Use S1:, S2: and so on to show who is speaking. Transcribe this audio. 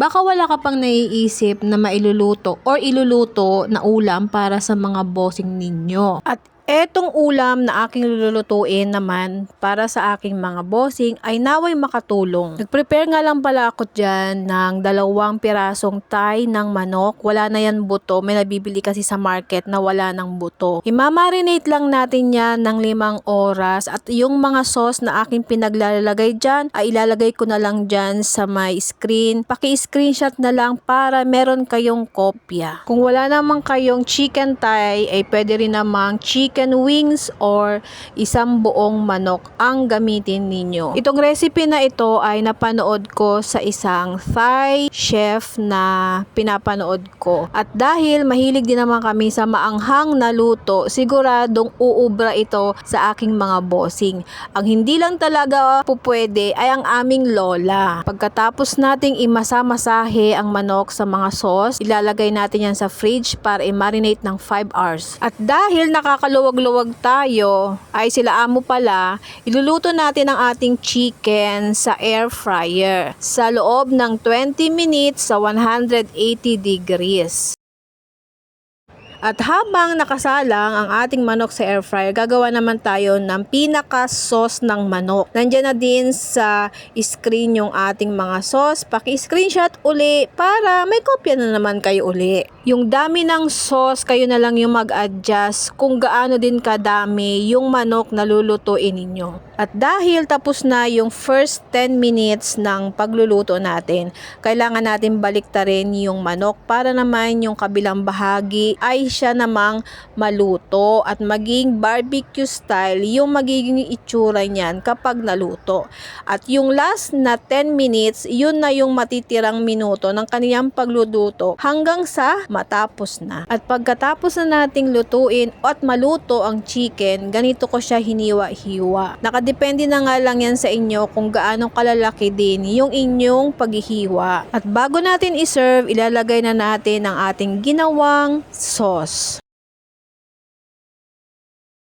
S1: Baka wala ka pang naiisip na mailuluto or iluluto na ulam para sa mga bossing ninyo. At etong ulam na aking lulutuin naman para sa aking mga bossing ay naway makatulong. Nag-prepare nga lang pala ako dyan ng 2 pirasong thigh ng manok. Wala na yan buto. May nabibili kasi sa market na wala ng buto. Imamarinate lang natin yan ng 5 oras at yung mga sauce na aking pinaglalagay dyan ay ilalagay ko na lang dyan sa my screen. Paki-screenshot na lang para meron kayong kopya. Kung wala naman kayong chicken thigh ay pwede rin namang chicken wings or isang buong manok ang gamitin ninyo. Itong recipe na ito ay napanood ko sa isang Thai chef na pinapanood ko. At dahil mahilig din naman kami sa maanghang na luto, siguradong uubra ito sa aking mga bossing. Ang hindi lang talaga pupwede ay ang aming lola. Pagkatapos nating imasa-masahe ang manok sa mga sauce, ilalagay natin yan sa fridge para i-marinate ng 5 hours. At dahil nakakaluwag-luwag tayo, ay sila amo pala, iluluto natin ang ating chicken sa air fryer sa loob ng 20 minutes sa 180 degrees. At habang nakasalang ang ating manok sa air fryer, gagawa naman tayo ng pinaka-sauce ng manok. Nandiyan na din sa screen yung ating mga sauce. Paki-screenshot uli para may kopya na naman kayo uli. Yung dami ng sauce, kayo na lang yung mag-adjust kung gaano din kadami yung manok na lulutuin ninyo. At dahil tapos na yung first 10 minutes ng pagluluto natin, kailangan natin baliktarin yung manok para naman yung kabilang bahagi ay siya namang maluto at maging barbecue style yung magiging itsura niyan kapag naluto. At yung last na 10 minutes, yun na yung matitirang minuto ng kaniyang pagluluto hanggang sa matapos na. At pagkatapos na nating lutuin at maluto ang chicken, ganito ko siya hiniwa-hiwa. Nakadepende na nga lang yan sa inyo kung gaano kalalaki din yung inyong paghihiwa. At bago natin iserve, ilalagay na natin ang ating ginawang sauce.